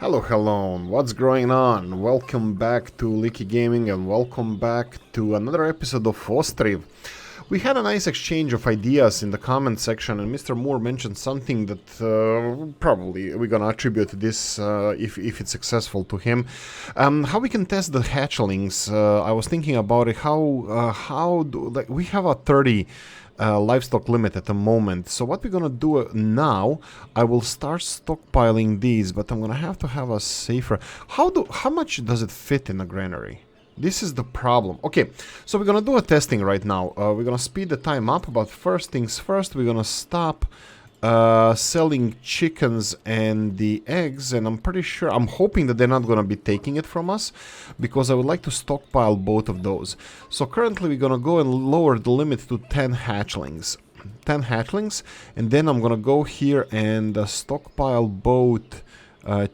Hello, hello, what's going on? Welcome back to Oolykee Gaming and welcome back to another episode of Ostriv. We had a nice exchange of ideas in the comment section, and Mr. Moore mentioned something that probably we're gonna attribute this if it's successful to him. How we can test the hatchlings? I was thinking about it. Like we have a 30 livestock limit at the moment. So what we're gonna do now, I will start stockpiling these, but I'm gonna have to have a safer. How much does it fit in a granary? This is the problem. Okay, so we're gonna do a testing right now. We're gonna speed the time up, but first things first, we're gonna stop selling chickens and the eggs, and I'm hoping that they're not gonna be taking it from us, because I would like to stockpile both of those. So currently we're gonna go and lower the limit to 10 hatchlings. 10 hatchlings, and then I'm gonna go here and stockpile both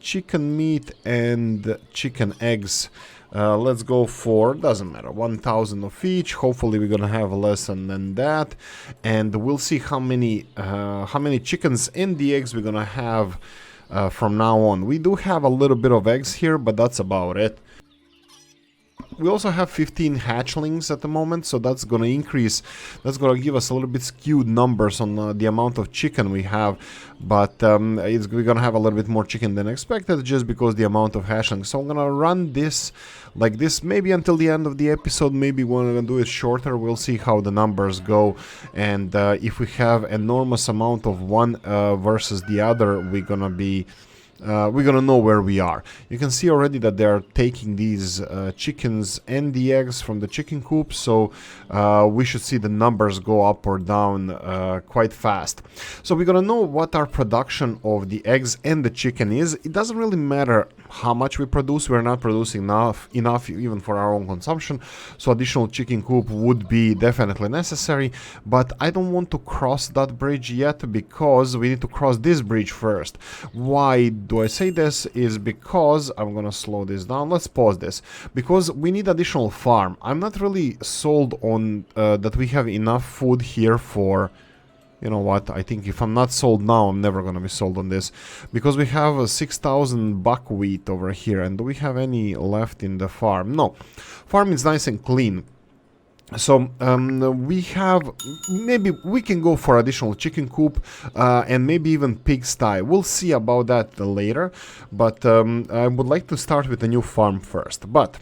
chicken meat and chicken eggs. Let's go for, doesn't matter, 1,000 of each. Hopefully we're gonna have less than that, and we'll see how many chickens and the eggs we're gonna have from now on. We do have a little bit of eggs here, but that's about it. We also have 15 hatchlings at the moment, so that's going to increase. That's going to give us a little bit skewed numbers on the amount of chicken we have, but we're going to have a little bit more chicken than expected just because the amount of hatchlings. So I'm going to run this like this maybe until the end of the episode. Maybe we're going to do it shorter. We'll see how the numbers go, and if we have enormous amount of one versus the other, we're gonna know where we are. You can see already that they are taking these chickens and the eggs from the chicken coop, so we should see the numbers go up or down quite fast. So we're gonna know what our production of the eggs and the chicken is. It doesn't really matter how much we produce. We're not producing enough even for our own consumption, so additional chicken coop would be definitely necessary, but I don't want to cross that bridge yet because we need to cross this bridge first. Why do I say this? Is because I'm gonna slow this down. Let's pause this because we need additional farm. I'm not really sold on that we have enough food here for, you know what, I think if I'm not sold now, I'm never gonna be sold on this, because we have 6,000 buckwheat over here. And do we have any left in the farm? No, farm is nice and clean. So we have, maybe we can go for additional chicken coop and maybe even pigsty. We'll see about that later, but I would like to start with a new farm first. But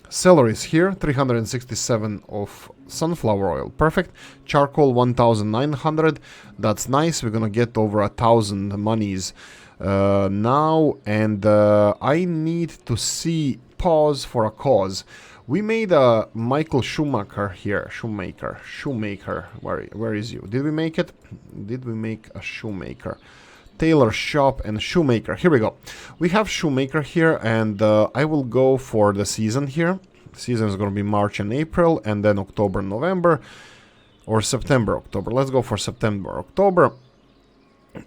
celery is here, 367 of sunflower oil, perfect. Charcoal 1,900, that's nice. We're gonna get over 1,000 monies now, and I need to see pause for a cause. We made a Michael Schumacher here. Shoemaker. Where is you? Did we make it? Did we make a shoemaker? Tailor shop and shoemaker. Here we go. We have shoemaker here, and I will go for the season here. Season is going to be March and April, and then October, November, or September, October. Let's go for September, October.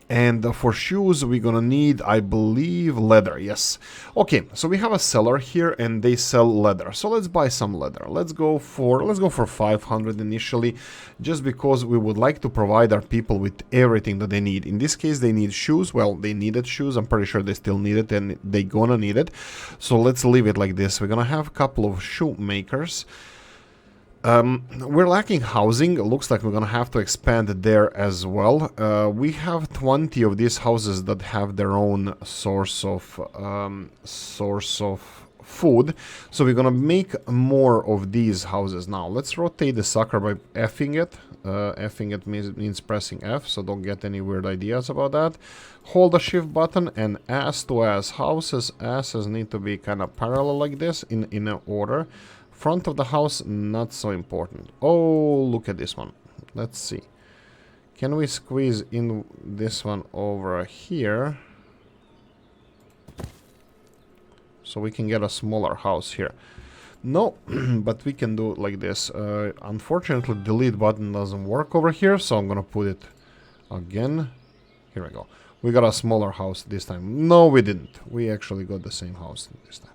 And for shoes, we're gonna need, I believe, leather. Yes. Okay, so we have a seller here, and they sell leather. So let's buy some leather. Let's go for 500 initially, just because we would like to provide our people with everything that they need. In this case, they need shoes. Well, they needed shoes. I'm pretty sure they still need it, and they gonna need it. So let's leave it like this. We're gonna have a couple of shoemakers. We're lacking housing. It looks like we're gonna have to expand there as well. We have 20 of these houses that have their own source of food, so we're gonna make more of these houses. Now let's rotate the sucker by F'ing it. F'ing it means pressing F, so don't get any weird ideas about that. Hold the shift button, and ass to ass houses. Asses need to be kind of parallel like this in an order. Front of the house, not so important. Oh, look at this one. Let's see. Can we squeeze in this one over here? So we can get a smaller house here. No, but we can do it like this. Unfortunately, delete button doesn't work over here, so I'm gonna put it again. Here we go. We got a smaller house this time. No, we didn't. We actually got the same house this time.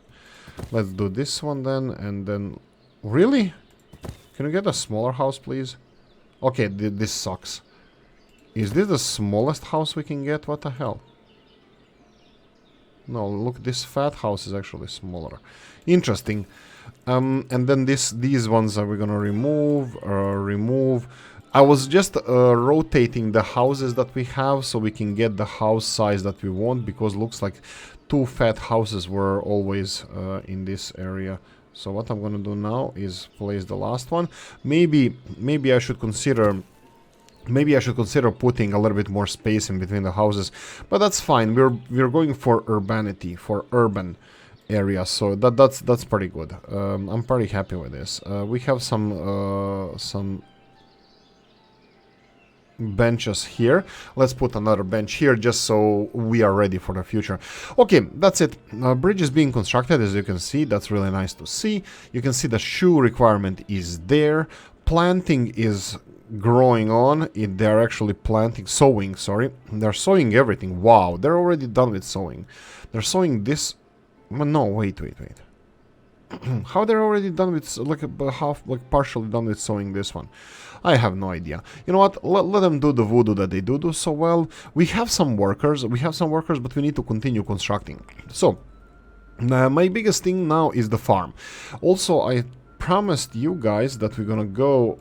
Let's do this one then, and then... Really? Can we get a smaller house, please? Okay, this sucks. Is this the smallest house we can get? What the hell? No, look, this fat house is actually smaller. Interesting. And then these ones are we gonna remove. I was just rotating the houses that we have so we can get the house size that we want, because looks like 2 fat houses were always in this area. So what I'm gonna do now is place the last one. Maybe I should consider putting a little bit more space in between the houses, but that's fine. We're going for urbanity, for urban area, so that's pretty good. I'm pretty happy with this. We have some benches here. Let's put another bench here just so we are ready for the future. Okay, that's it. Bridge is being constructed, as you can see. That's really nice to see. You can see the shoe requirement is there. Planting is growing on. They're actually sowing, sorry. They're sowing everything. Wow, they're already done with sowing. They're sowing this. No, wait. How they're already done with, partially done with sewing this one? I have no idea. You know what? Let them do the voodoo that they do so well. We have some workers, but we need to continue constructing. So, my biggest thing now is the farm. Also, I promised you guys that we're gonna go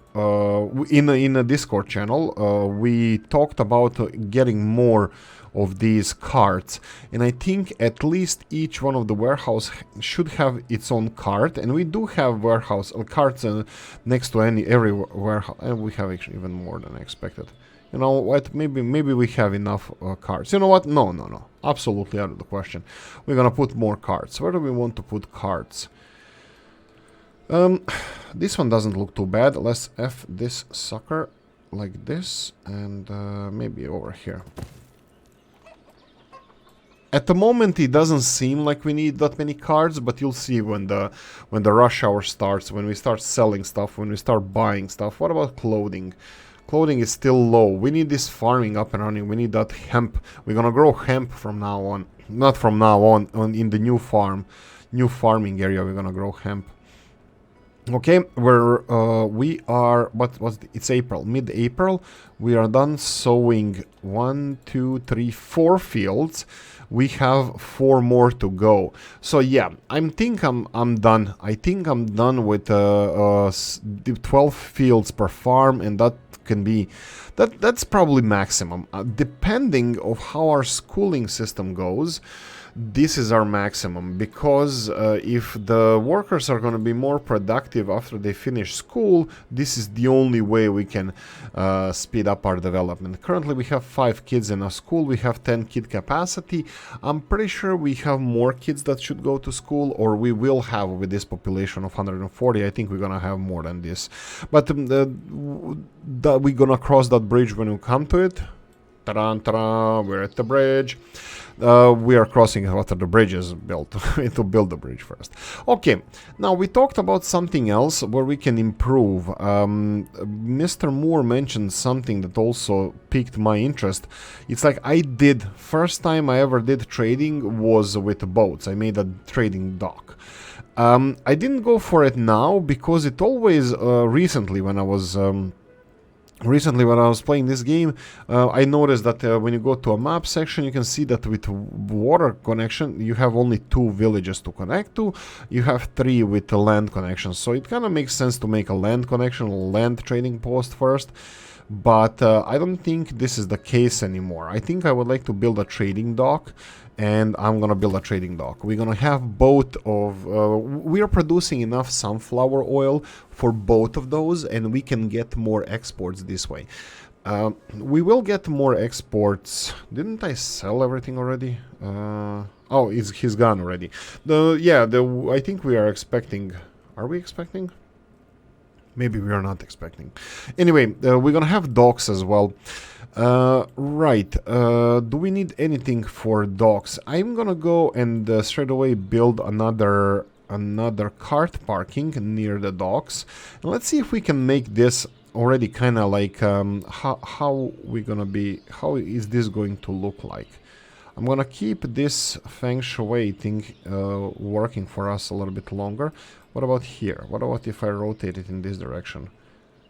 in a Discord channel. We talked about getting more of these carts, and I think at least each one of the warehouse should have its own cart, and we do have warehouse carts next to every warehouse, and we have actually even more than I expected. You know what, maybe we have enough carts. You know what, no, absolutely out of the question. We're gonna put more carts. Where do we want to put carts? This one doesn't look too bad. Let's F this sucker like this, and maybe over here. At the moment, it doesn't seem like we need that many cards, but you'll see when the rush hour starts, when we start selling stuff, when we start buying stuff. What about clothing? Clothing is still low. We need this farming up and running. We need that hemp. We're gonna grow hemp from now on. Not from now on in the new farming area. We're gonna grow hemp. Okay, we are, it's April, mid-April. We are done sowing 1, 2, 3, 4 fields. We have 4 more to go. So yeah, I think I'm done. I think I'm done with 12 fields per farm, and that can be that's probably maximum. Depending of how our schooling system goes, this is our maximum, because if the workers are going to be more productive after they finish school, this is the only way we can speed up our development. Currently we have 5 kids in a school. We have 10 kid capacity. I'm pretty sure we have more kids that should go to school, or we will have with this population of 140. I think we're gonna have more than this, but we're gonna cross that bridge when we come to it. Ta-da, we're at the bridge. We are crossing after the bridge is built. We need to build the bridge first. Okay, now we talked about something else where we can improve. Mr. Moore mentioned something that also piqued my interest. It's like first time I ever did trading was with boats. I made a trading dock. I didn't go for it now because it always, recently when I was playing this game, I noticed that when you go to a map section, you can see that with water connection, you have only 2 villages to connect to. You have 3 with the land connection. So it kind of makes sense to make a land connection, a land trading post first. But I don't think this is the case anymore. I think I would like to build a trading dock, and I'm gonna build a trading dock. We're gonna have both of... we are producing enough sunflower oil for both of those, and we can get more exports this way. We will get more exports. Didn't I sell everything already? Oh, he's gone already. I think we are expecting... Are we expecting? Maybe we are not expecting. Anyway, we're gonna have docks as well. Right. Do we need anything for docks? I'm gonna go and straight away build another cart parking near the docks. And let's see if we can make this already kind of like how is this going to look like. I'm gonna keep this feng shui thing working for us a little bit longer. What about here? What about if I rotate it in this direction?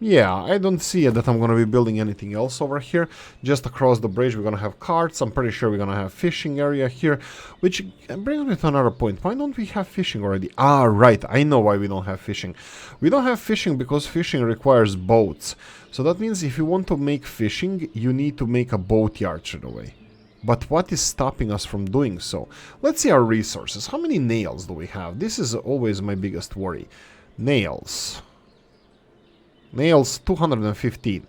Yeah, I don't see it that I'm gonna be building anything else over here. Just across the bridge we're gonna have carts. I'm pretty sure we're gonna have fishing area here. Which brings me to another point. Why don't we have fishing already? Ah, right, I know why we don't have fishing. We don't have fishing because fishing requires boats. So that means if you want to make fishing, you need to make a boat yard straight away. But what is stopping us from doing so? Let's see our resources. How many nails do we have? This is always my biggest worry. Nails. Nails, 215.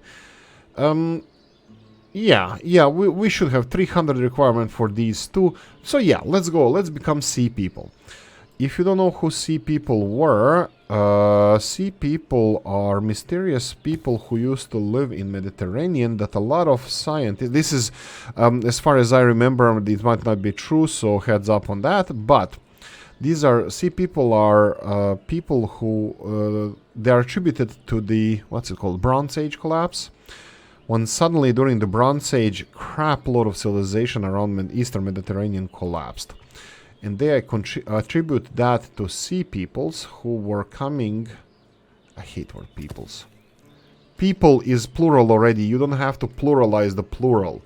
Yeah, we should have 300 requirement for these two. So yeah, let's go. Let's become sea people. If you don't know who sea people were, sea people are mysterious people who used to live in Mediterranean that a lot of scientists... This is, as far as I remember, it might not be true, so heads up on that, but... These are, sea people are people who, they are attributed to the, what's it called, Bronze Age collapse. When suddenly during the Bronze Age, crap load of civilization around Eastern Mediterranean collapsed. And they attribute that to sea peoples who were coming, I hate word peoples. People is plural already, you don't have to pluralize the plural.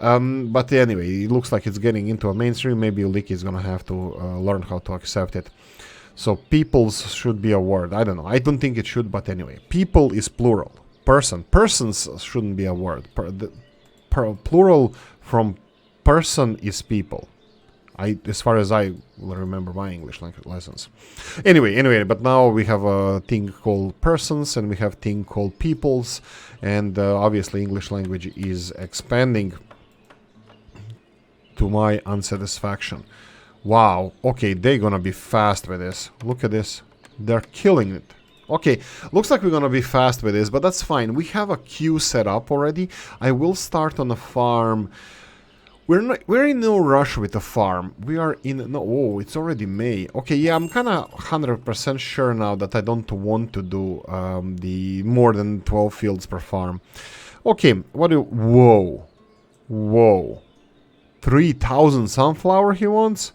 But anyway, it looks like it's getting into a mainstream. Maybe Oolykee is gonna have to learn how to accept it. So peoples should be a word. I don't know. I don't think it should, but anyway. People is plural. Persons shouldn't be a word. Plural from person is people. As far as I will remember my English lessons. Anyway, but now we have a thing called persons and we have a thing called peoples. And obviously English language is expanding to my unsatisfaction. Wow, okay, they're gonna be fast with this. Look at this. They're killing it. Okay, looks like we're gonna be fast with this, but that's fine. We have a queue set up already. I will start on a farm. We're in no rush with the farm. We are in... No, oh, it's already May. Okay, yeah, I'm kind of 100% sure now that I don't want to do the more than 12 fields per farm. Okay, what do... Whoa. 3,000 sunflower he wants?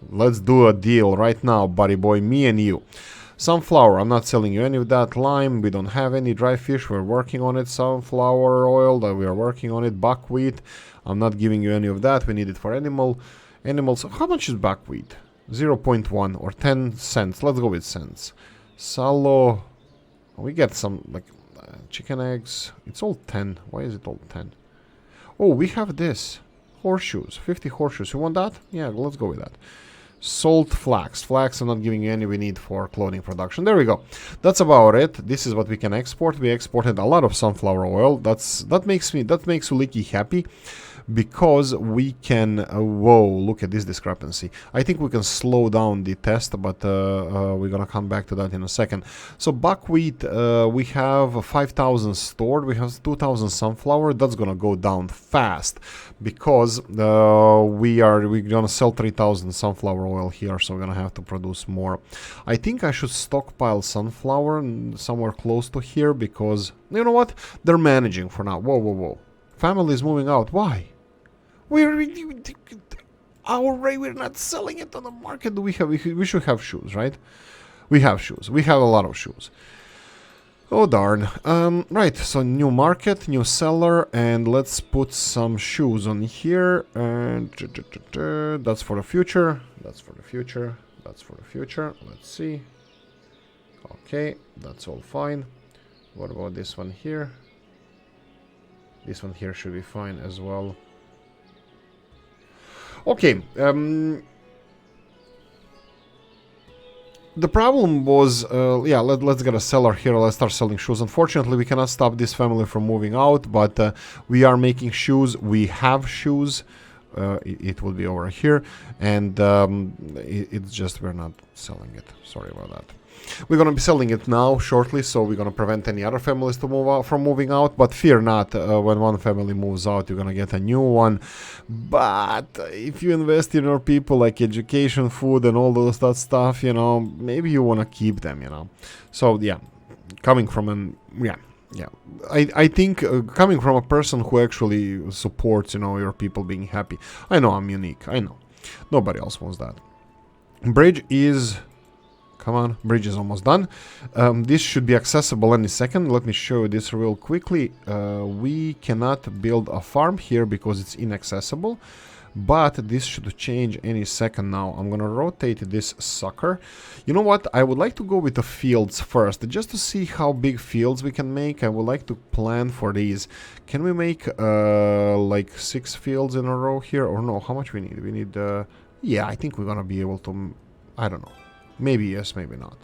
Let's do a deal right now, buddy boy, me and you. Sunflower, I'm not selling you any of that. Lime, we don't have any. Dry fish, we're working on it. Sunflower oil, that we are working on it. Buckwheat, I'm not giving you any of that. We need it for animals. How much is buckwheat? 0.1 or 10 cents. Let's go with cents. Sallow, we get some like chicken eggs. It's all 10. Why is it all 10? Oh, we have this. Horseshoes, 50 horseshoes. You want that? Yeah, let's go with that. Salt flax. Flax I'm not giving you any we need for clothing production. There we go. That's about it. This is what we can export. We exported a lot of sunflower oil. That makes Oolykee happy. Because we can... whoa, look at this discrepancy. I think we can slow down the test, but we're gonna come back to that in a second. So buckwheat, we have 5,000 stored. We have 2,000 sunflower. That's gonna go down fast because we're gonna sell 3,000 sunflower oil here, so we're gonna have to produce more. I think I should stockpile sunflower somewhere close to here because, you know what? They're managing for now. Whoa. Family is moving out. Why? We're not selling it on the market. We should have shoes, right? We have shoes. We have a lot of shoes. Oh darn. Right, so new market, new seller, and let's put some shoes on here. And that's for the future. That's for the future. That's for the future. Let's see. Okay, that's all fine. What about this one here? This one here should be fine as well. Okay, the problem was, yeah, let's get a seller here. Let's start selling shoes. Unfortunately, we cannot stop this family from moving out, but we are making shoes. We have shoes. It will be over here, and it's just we're not selling it. Sorry about that. We're gonna be selling it now shortly, so we're gonna prevent any other families to move out from moving out. But fear not, when one family moves out, you're gonna get a new one. But if you invest in your people, like education, food, and all those that stuff, you know, maybe you wanna keep them, you know. So yeah, coming from an I think coming from a person who actually supports, you know, your people being happy. I know I'm unique. I know nobody else wants that. Bridge is Come on, bridge is almost done. This should be accessible any second. Let me show you this real quickly. We cannot build a farm here because it's inaccessible. But this should change any second now. I'm gonna rotate this sucker. You know what? I would like to go with the fields first, just to see how big fields we can make. I would like to plan for these. Can we make like 6 fields in a row here? Or no, how much we need? We need, yeah, I think we're gonna be able to, I don't know. Maybe yes, maybe not.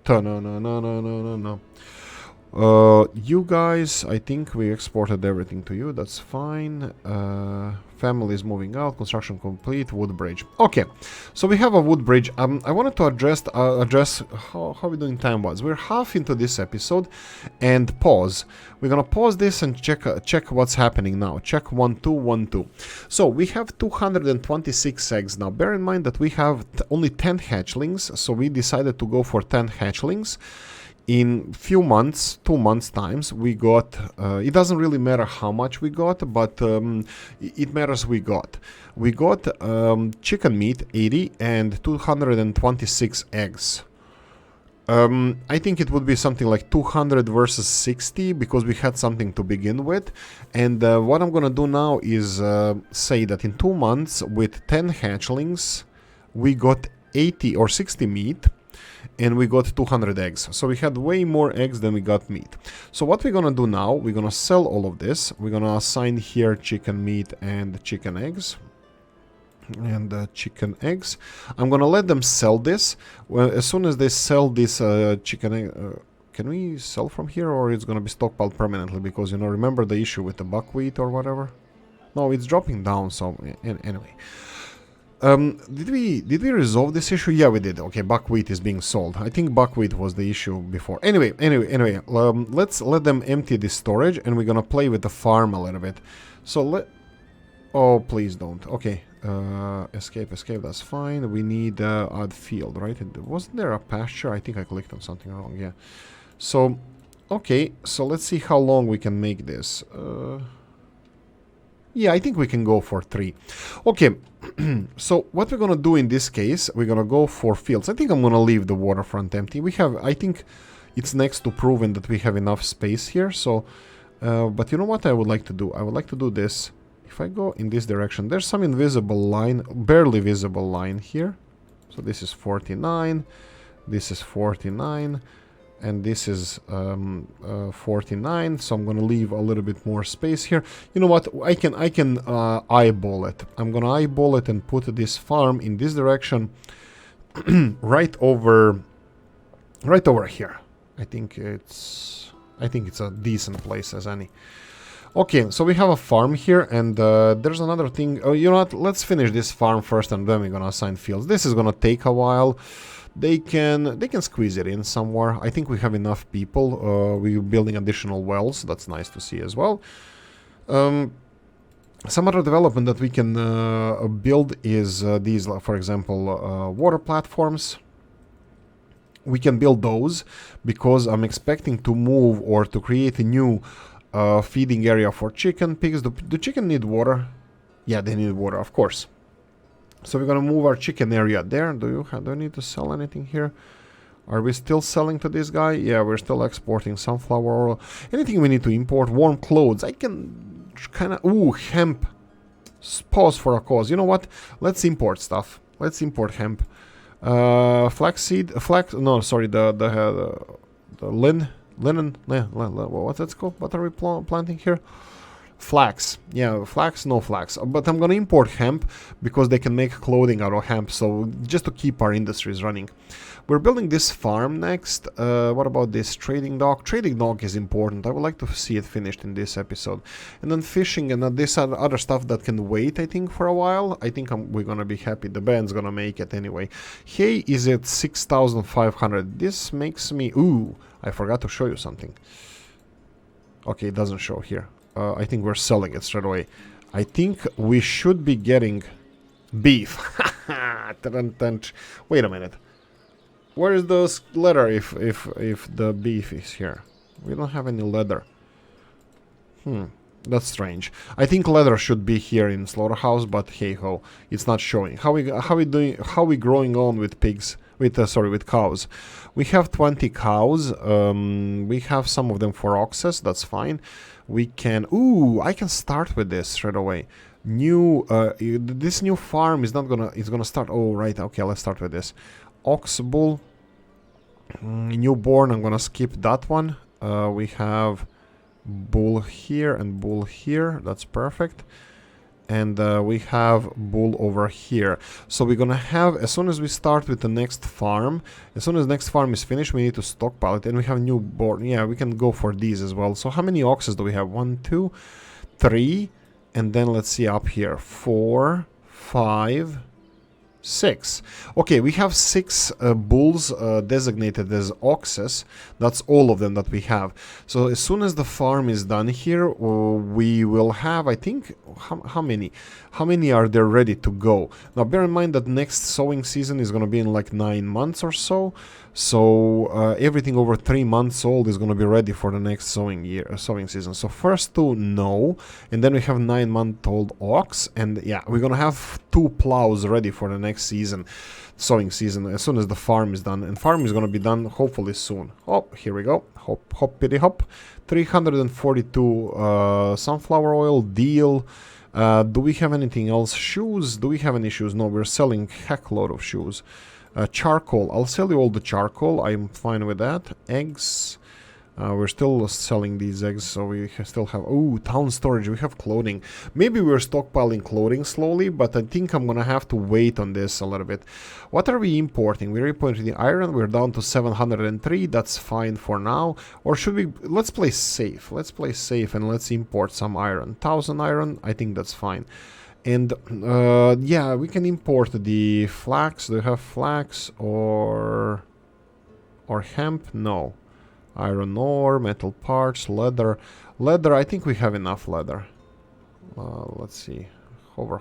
No. You guys, I think we exported everything to you. That's fine. Family is moving out. Construction complete. Wood bridge. Okay, so we have a wood bridge. I wanted to address how are we doing time-wise. We're half into this episode, and pause. We're gonna pause this and check what's happening now. Check 1 2 1 2. So we have 226 eggs now. Bear in mind that we have only 10 hatchlings, so we decided to go for 10 hatchlings. In few months, 2 months times, we got, it doesn't really matter how much we got, but it matters we got. We got chicken meat, 80, and 226 eggs. I think it would be something like 200 versus 60, because we had something to begin with. And what I'm gonna do now is say that in 2 months, with 10 hatchlings, we got 80 or 60 meat. And we got 200 eggs. So we had way more eggs than we got meat. So what we're gonna do now, we're gonna sell all of this. We're gonna assign here chicken meat and chicken eggs. And chicken eggs. I'm gonna let them sell this. Well, as soon as they sell this chicken egg... can we sell from here, or it's gonna be stockpiled permanently? Because, you know, remember the issue with the buckwheat or whatever? No, it's dropping down, so anyway. Did we resolve this issue? Yeah, we did. Okay, buckwheat is being sold. I think buckwheat was the issue before. Anyway, let's let them empty this storage, and we're gonna play with the farm a little bit. So oh, please don't. Okay, escape, that's fine. We need add field, right? Wasn't there a pasture? I think I clicked on something wrong, yeah. So, okay, so let's see how long we can make this. Yeah, I think we can go for 3. Okay, so what we're gonna do in this case, we're gonna go for fields. I think I'm gonna leave the waterfront empty. We have, I think it's next to proven that we have enough space here. So, but you know what I would like to do? I would like to do this. If I go in this direction, there's some invisible line, barely visible line here. So this is 49, this is 49. And this is 49, so I'm gonna leave a little bit more space here. You know what? I can eyeball it. I'm gonna eyeball it and put this farm in this direction, right over here. I think it's a decent place as any. Okay, so we have a farm here, and there's another thing. Oh, you know what? Let's finish this farm first, and then we're gonna assign fields. This is gonna take a while. They can squeeze it in somewhere. I think we have enough people. We're building additional wells. That's nice to see as well. Some other development that we can build is these, for example, water platforms. We can build those because I'm expecting to move or to create a new feeding area for chicken. Pigs. Do chicken need water? Yeah, they need water, of course. So we're gonna move our chicken area there. Do I need to sell anything here? Are we still selling to this guy? Yeah, we're still exporting sunflower oil. Anything we need to import? Warm clothes. I can kind of... Ooh, hemp. Pause for a cause. You know what? Let's import stuff. Let's import hemp. Flaxseed. No, sorry. The linen. What's that called? What are we planting here? Flax. Yeah, flax, no flax. But I'm gonna import hemp because they can make clothing out of hemp, so just to keep our industries running. We're building this farm next. What about this trading dock? Trading dock is important. I would like to see it finished in this episode. And then fishing and this other stuff that can wait, I think, for a while. I think we're gonna be happy. The band's gonna make it anyway. Hay is at 6,500. This makes me... Ooh, I forgot to show you something. Okay, it doesn't show here. I think we're selling it straight away. I think we should be getting beef. Wait a minute. Where is the leather if the beef is here? We don't have any leather. That's strange. I think leather should be here in slaughterhouse, but hey ho, it's not showing. How we growing on with pigs? with cows. We have 20 cows. We have some of them for oxes. That's fine. We can. Ooh, I can start with this straight away. This new farm is not gonna. It's gonna start. Oh right. Okay, let's start with this. Ox bull. Newborn. I'm gonna skip that one. We have bull here and bull here. That's perfect. And we have bull over here. So we're gonna have, as soon as we start with the next farm, as soon as next farm is finished, we need to stockpile it. And we have newborn. Yeah, we can go for these as well. So how many oxes do we have? 1, 2, 3, and then let's see up here. 4, 5, 6. Okay, we have 6 bulls designated as oxes. That's all of them that we have. So as soon as the farm is done here, we will have, I think, how many? How many are there ready to go? Now bear in mind that next sowing season is going to be in like 9 months or so. So everything over 3 months old is going to be ready for the next sowing season. So first 2, no, and then we have 9-month-old ox, and yeah, we're going to have 2 plows ready for the next season, sowing season, as soon as the farm is done. And farm is going to be done hopefully soon. Oh, here we go. Hop, hoppity hop. 342 sunflower oil deal. Do we have anything else? Shoes? Do we have any shoes? No, we're selling heck load of shoes. Charcoal. I'll sell you all the charcoal. I'm fine with that. Eggs. We're still selling these eggs, so we still have... Oh, town storage. We have clothing. Maybe we're stockpiling clothing slowly, but I think I'm gonna have to wait on this a little bit. What are we importing? We're importing the iron. We're down to 703. That's fine for now. Or should we... Let's play safe. Let's play safe and let's import some iron. 1000 iron. I think that's fine. And yeah, we can import the flax. Do you have flax or hemp? No. Iron ore, metal parts, leather. Leather, I think we have enough leather. Let's see. Hover.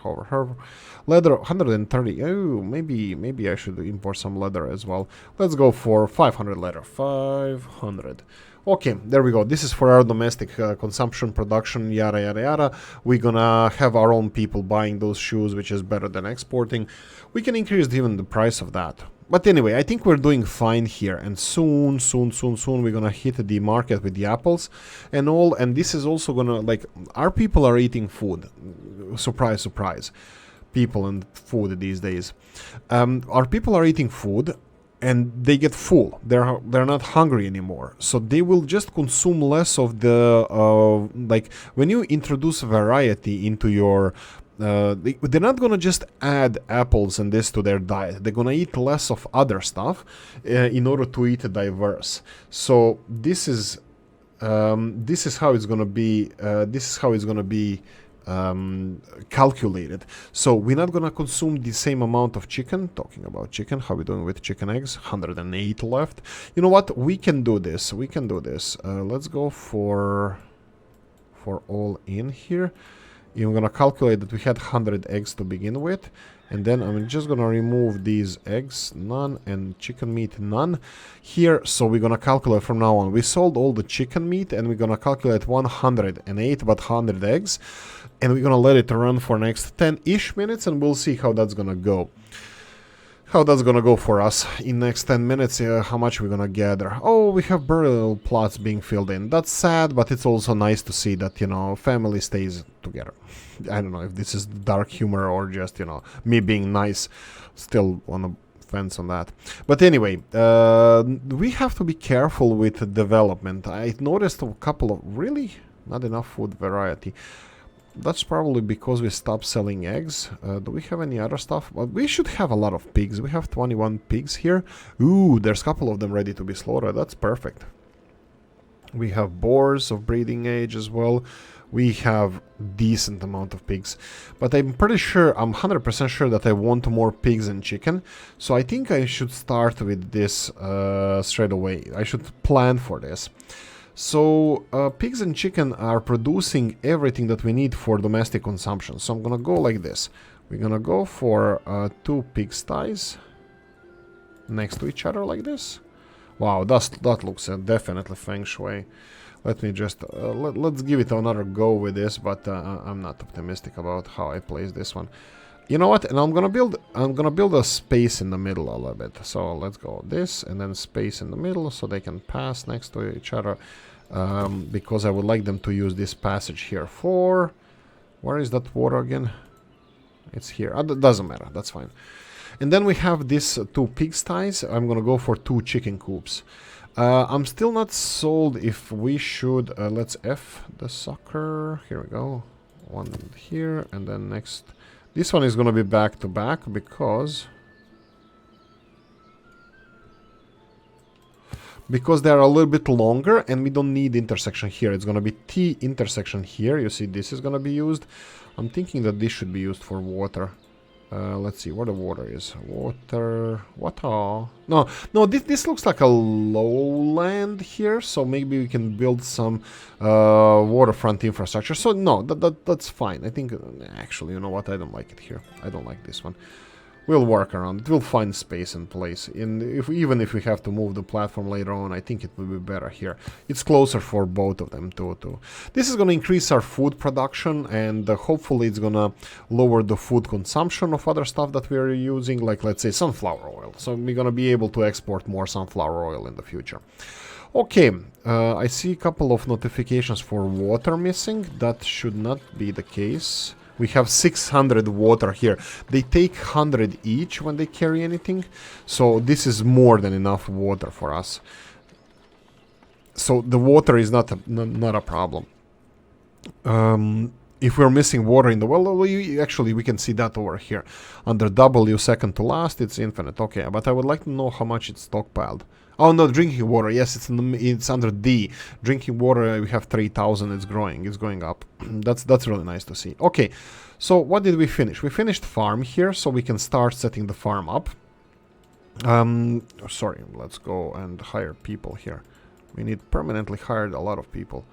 Leather, 130. Oh, maybe I should import some leather as well. Let's go for 500 leather. 500. Okay, there we go. This is for our domestic consumption, production, yada, yada, yada. We're gonna have our own people buying those shoes, which is better than exporting. We can increase even the price of that. But anyway, I think we're doing fine here. And soon, we're gonna hit the market with the apples and all. And this is also gonna, like, our people are eating food. Surprise, surprise. People and food these days. Our people are eating food. And they get full. They're not hungry anymore. So they will just consume less of the like when you introduce variety into your they're not gonna just add apples and this to their diet. They're gonna eat less of other stuff in order to eat diverse. So this is how it's gonna be. This is how it's gonna be calculated. So we're not gonna consume the same amount of chicken. Talking about chicken, how we doing with chicken eggs? 108 left. You know what? We can do this. We can do this. Let's go for all in here. I'm gonna calculate that we had 100 eggs to begin with, and then I'm just gonna remove these eggs, none, and chicken meat, none here. So we're gonna calculate from now on. We sold all the chicken meat, and we're gonna calculate 108 but 100 eggs, and we're gonna let it run for next 10-ish minutes, and we'll see how that's gonna go. How that's gonna go for us in next 10 minutes, how much we're gonna gather. Oh, we have burial plots being filled in. That's sad, but it's also nice to see that, you know, family stays together. I don't know if this is dark humor or just, you know, me being nice. Still on the fence on that. But anyway, we have to be careful with development. I noticed a couple of... Really? Not enough food variety. That's probably because we stopped selling eggs. Do we have any other stuff? Well, we should have a lot of pigs. We have 21 pigs here. Ooh, there's a couple of them ready to be slaughtered. That's perfect. We have boars of breeding age as well. We have decent amount of pigs. But I'm pretty sure, I'm 100% sure that I want more pigs and chicken. So I think I should start with this straight away. I should plan for this. So pigs and chicken are producing everything that we need for domestic consumption. So I'm gonna go like this. We're gonna go for 2 pigsties next to each other like this. Wow, that looks definitely feng shui. Let me just let's give it another go with this, but I'm not optimistic about how I place this one. You know what? And I'm gonna build a space in the middle a little bit. So let's go this and then space in the middle so they can pass next to each other. Because I would like them to use this passage here for... Where is that water again? It's here. Doesn't matter. That's fine. And then we have these 2 pigsties. I'm gonna go for 2 chicken coops. I'm still not sold if we should... let's F the soccer. Here we go. One here and then next... This one is going to be back to back because they are a little bit longer and we don't need intersection here. It's going to be T intersection here. You see this is going to be used. I'm thinking that this should be used for water. Let's see where the water is. Water. No, this looks like a lowland here, so maybe we can build some waterfront infrastructure. So no, that's fine. I think actually, you know what? I don't like it here. I don't like this one. We'll work around it. We'll find space and place. And even if we have to move the platform later on, I think it will be better here. It's closer for both of them too. This is going to increase our food production, and hopefully it's going to lower the food consumption of other stuff that we're using, like let's say sunflower oil. So we're going to be able to export more sunflower oil in the future. Okay, I see a couple of notifications for water missing. That should not be the case. We have 600 water here. They take 100 each when they carry anything. So this is more than enough water for us. So the water is not a problem. If we're missing water in the well, actually we can see that over here. Under W, second to last, it's infinite. Okay, but I would like to know how much it's stockpiled. Oh no, drinking water. Yes, it's under D. Drinking water, we have 3,000. It's growing. It's going up. That's really nice to see. Okay, so what did we finish? We finished farm here, so we can start setting the farm up. Sorry, let's go and hire people here. We need permanently hired a lot of people.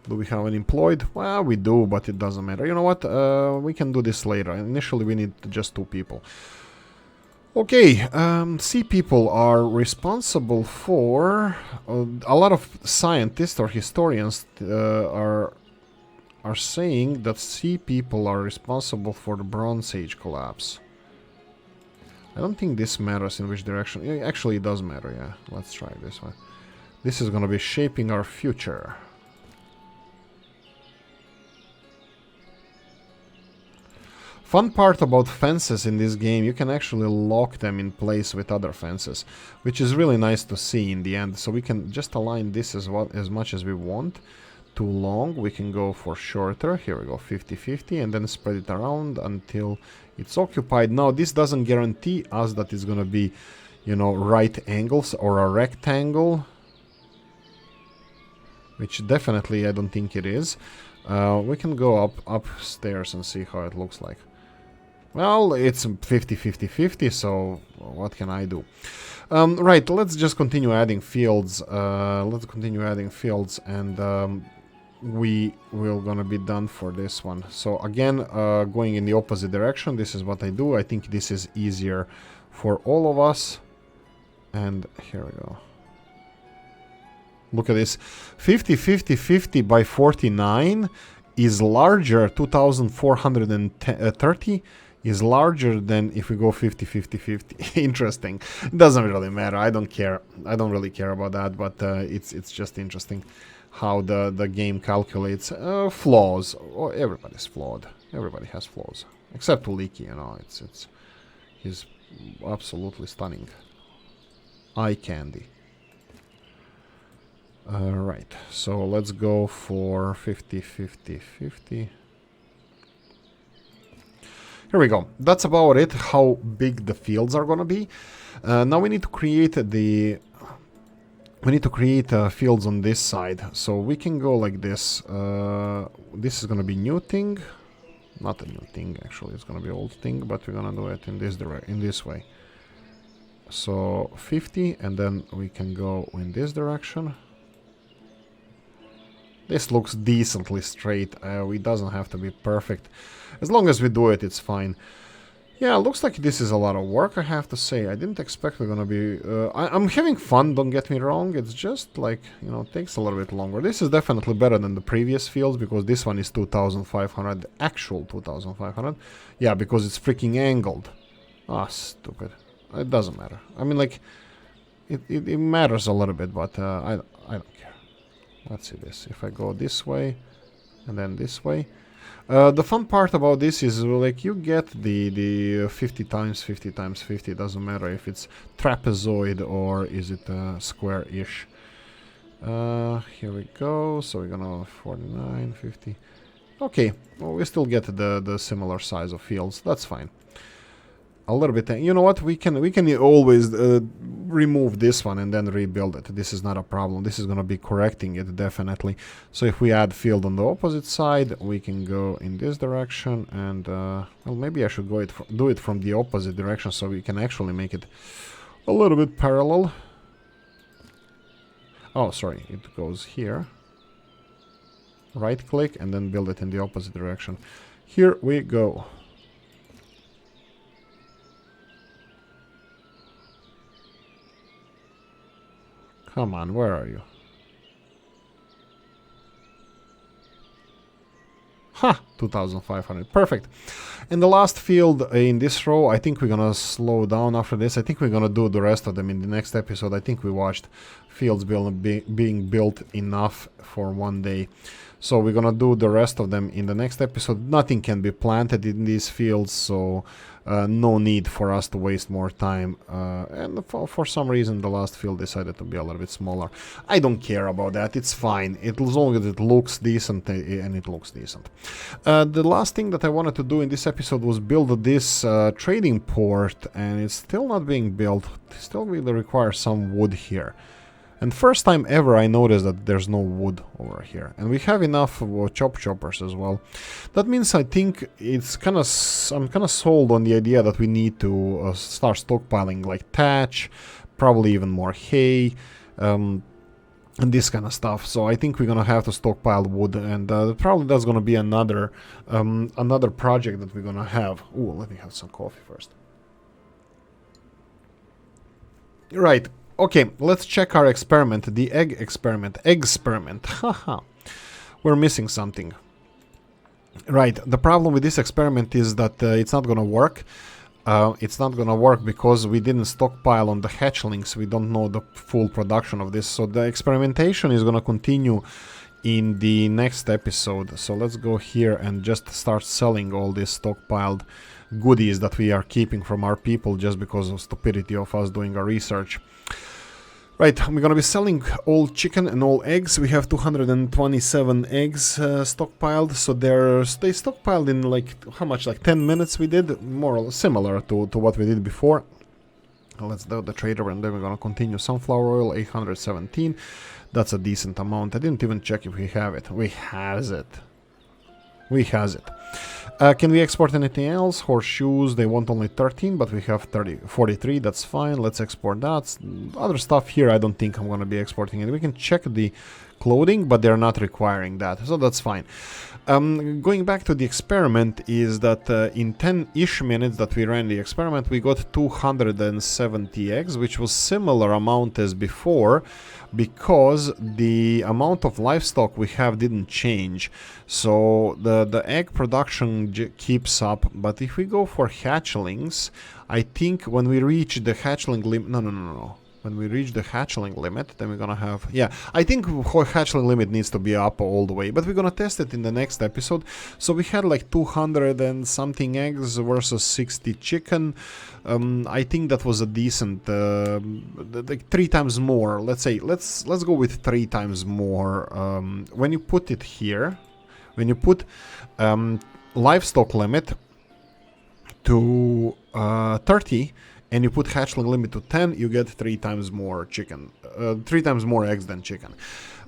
Do we have an employed? Well, we do, but it doesn't matter. You know what? We can do this later. Initially, we need just 2 people. Okay, sea people are responsible for... a lot of scientists or historians are saying that sea people are responsible for the Bronze Age collapse. I don't think this matters in which direction. Actually, it does matter, yeah. Let's try this one. This is going to be shaping our future. Fun part about fences in this game, you can actually lock them in place with other fences, which is really nice to see in the end. So we can just align this as much as we want. Too long, we can go for shorter. Here we go, 50-50, and then spread it around until it's occupied. Now, this doesn't guarantee us that it's going to be, you know, right angles or a rectangle, which definitely I don't think it is. We can go upstairs and see how it looks like. Well, it's 50-50-50, so what can I do? Right, let's just continue adding fields. Let's continue adding fields, and we will gonna be done for this one. So again, going in the opposite direction, this is what I do. I think this is easier for all of us. And here we go. Look at this. 50-50-50 by 49 is larger, 2,430 is larger than if we go 50-50-50. Interesting. It doesn't really matter. I don't care. I don't really care about that, but it's just interesting how the game calculates flaws. Oh, everybody's flawed. Everybody has flaws. Except Oolykee, you know. He's absolutely stunning. Eye candy. Right, so let's go for 50-50-50. Here we go. That's about it, how big the fields are gonna be. Now we need to create fields on this side. So we can go like this. This is gonna be new thing. Not a new thing, actually. It's gonna be old thing, but we're gonna do it in this way. So 50, and then we can go in this direction. This looks decently straight. It doesn't have to be perfect. As long as we do it, it's fine. Yeah, looks like this is a lot of work, I have to say. I didn't expect it gonna be... I'm having fun, don't get me wrong. It's just like, you know, takes a little bit longer. This is definitely better than the previous fields, because this one is 2,500, actual 2,500. Yeah, because it's freaking angled. Ah, stupid. It doesn't matter. I mean, like, it matters a little bit, but I don't care. Let's see this. If I go this way, and then this way... the fun part about this is, like, you get the 50 times 50 times 50. Doesn't matter if it's trapezoid or is it square-ish. Here we go. So we're gonna 49, 50. Okay, well, we still get the similar size of fields. That's fine. A little bit. You know what? We can always remove this one and then rebuild it. This is not a problem. This is gonna be correcting it definitely. So if we add field on the opposite side, we can go in this direction, and well, maybe I should do it from the opposite direction so we can actually make it a little bit parallel. Oh, sorry. It goes here. Right click and then build it in the opposite direction. Here we go. Come on, where are you? Ha! 2,500. Perfect. And the last field in this row, I think we're gonna slow down after this. I think we're gonna do the rest of them in the next episode. I think we watched fields being built enough for one day. So we're gonna do the rest of them in the next episode. Nothing can be planted in these fields, so no need for us to waste more time. And for some reason the last field decided to be a little bit smaller. I don't care about that, it's fine. As long as it looks decent, and it looks decent. The last thing that I wanted to do in this episode was build this trading port, and it's still not being built. Still really requires some wood here. And first time ever I noticed that there's no wood over here. And we have enough choppers as well. That means I think it's I'm kind of sold on the idea that we need to start stockpiling like thatch, probably even more hay, and this kind of stuff. So I think we're gonna have to stockpile wood, and probably that's gonna be another project that we're gonna have. Ooh, let me have some coffee first. Right. Okay, let's check our experiment, the egg experiment. Haha. We're missing something. Right, the problem with this experiment is that it's not gonna work. It's not gonna work because we didn't stockpile on the hatchlings. We don't know the full production of this. So the experimentation is gonna continue in the next episode. So let's go here and just start selling all these stockpiled goodies that we are keeping from our people just because of stupidity of us doing our research. Right, we're gonna be selling all chicken and all eggs. We have 227 eggs stockpiled, so they stockpiled in like, how much, like 10 minutes we did? More or less similar to what we did before. Let's do the trader, and then we're gonna continue. Sunflower oil, 817. That's a decent amount. I didn't even check if we have it. We has it. We has it. Can we export anything else? Horseshoes, they want only 13, but we have 43, that's fine. Let's export that. Other stuff here, I don't think I'm going to be exporting it. We can check the clothing, but they're not requiring that, so that's fine. Going back to the experiment is that in 10-ish minutes that we ran the experiment, we got 270 eggs, which was similar amount as before, because the amount of livestock we have didn't change. So the egg production keeps up, but if we go for hatchlings, I think when we reach the hatchling limit... No. When we reach the hatchling limit, then we're gonna have... Yeah, I think hatchling limit needs to be up all the way, but we're gonna test it in the next episode. So we had like 200 and something eggs versus 60 chicken. I think that was a decent... like 3 times more. Let's say, let's go with 3 times more. When you put it here, when you put livestock limit to 30, and you put hatchling limit to 10, you get 3 times more chicken, 3 times more eggs than chicken.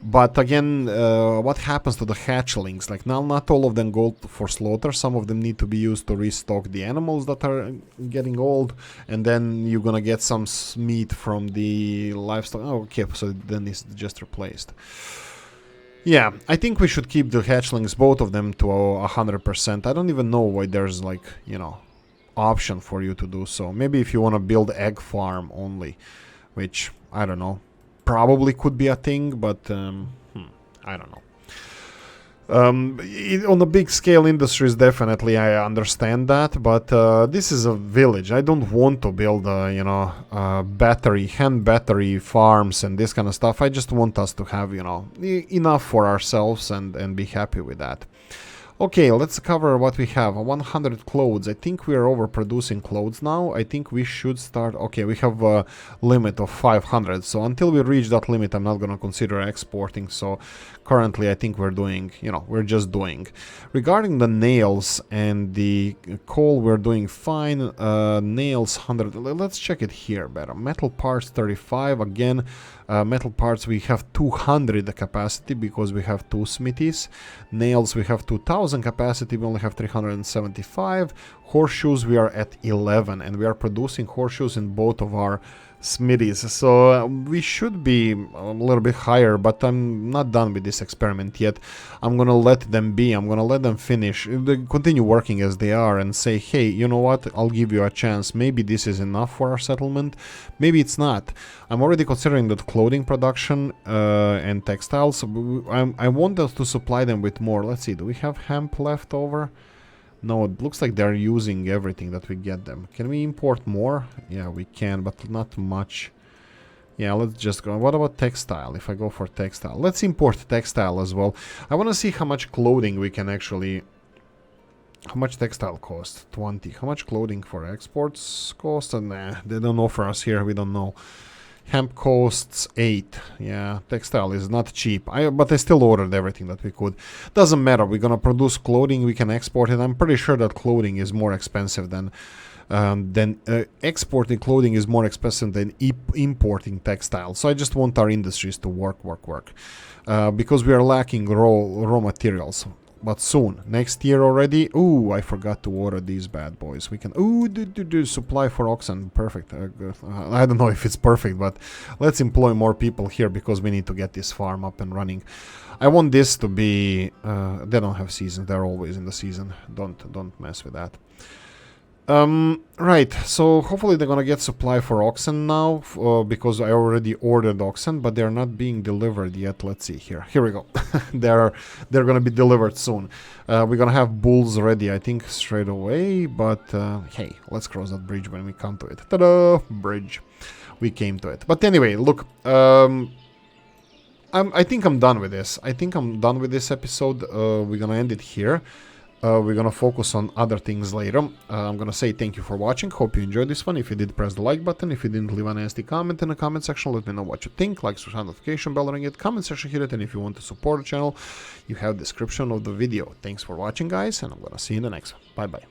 But again, what happens to the hatchlings? Like, now, not all of them go for slaughter. Some of them need to be used to restock the animals that are getting old, and then you're gonna get some meat from the livestock. Oh, okay, so then it's just replaced. Yeah, I think we should keep the hatchlings, both of them, to 100%. I don't even know why there's, like, you know, option for you to do so. Maybe if you want to build egg farm only, which, I don't know, probably could be a thing, but I don't know. On the big scale industries, definitely I understand that, but this is a village. I don't want to build hand battery farms and this kind of stuff. I just want us to have, enough for ourselves and be happy with that. Okay, let's cover what we have. 100 clothes. I think we are overproducing clothes now. I think we should start... Okay, we have a limit of 500. So until we reach that limit, I'm not going to consider exporting. So currently, I think we're doing... we're just doing. Regarding the nails and the coal, we're doing fine. Nails, 100. Let's check it here better. Metal parts, 35. Again, metal parts, we have 200 capacity because we have 2 smithies. Nails, we have 2000 capacity, we only have 375. Horseshoes, we are at 11, and we are producing horseshoes in both of our smithies. So we should be a little bit higher, but I'm not done with this experiment yet. I'm gonna let them be. I'm gonna let them finish. They continue working as they are and say, hey, you know what? I'll give you a chance. Maybe this is enough for our settlement. Maybe it's not. I'm already considering that clothing production and textiles. I want us to supply them with more. Let's see. Do we have hemp left over? No, it looks like they're using everything that we get them. Can we import more? Yeah, we can, but not much. Yeah, let's just go. What about textile? If I go for textile, let's import textile as well. I want to see how much clothing we can actually... How much textile cost? 20. How much clothing for exports cost? Nah, they don't offer us here. We don't know. Hemp costs 8. Yeah, textile is not cheap. But I still ordered everything that we could. Doesn't matter. We're gonna produce clothing. We can export it. I'm pretty sure that clothing is more expensive than exporting clothing is more expensive than importing textile. So I just want our industries to work. Because we are lacking raw materials. But soon, next year already. Ooh, I forgot to order these bad boys. We can... Ooh, do supply for oxen. Perfect. I don't know if it's perfect, but let's employ more people here because we need to get this farm up and running. I want this to be... they don't have seasons. They're always in the season. Don't mess with that. Right, so hopefully they're gonna get supply for oxen now, because I already ordered oxen, but they're not being delivered yet. Let's see here. Here we go. they're gonna be delivered soon. We're gonna have bulls ready, I think, straight away, but hey, let's cross that bridge when we come to it. Ta-da! Bridge. We came to it. But anyway, look, I think I'm done with this. I think I'm done with this episode. We're gonna end it here. We're gonna focus on other things later. I'm gonna say thank you for watching. Hope you enjoyed this one. If you did, press the like button. If you didn't, leave a nasty comment in the comment section. Let me know what you think. Like, subscribe, notification bell, ring it, comment section, hit it. And if you want to support the channel, you have description of the video. Thanks for watching, guys, and I'm gonna see you in the next one. Bye bye.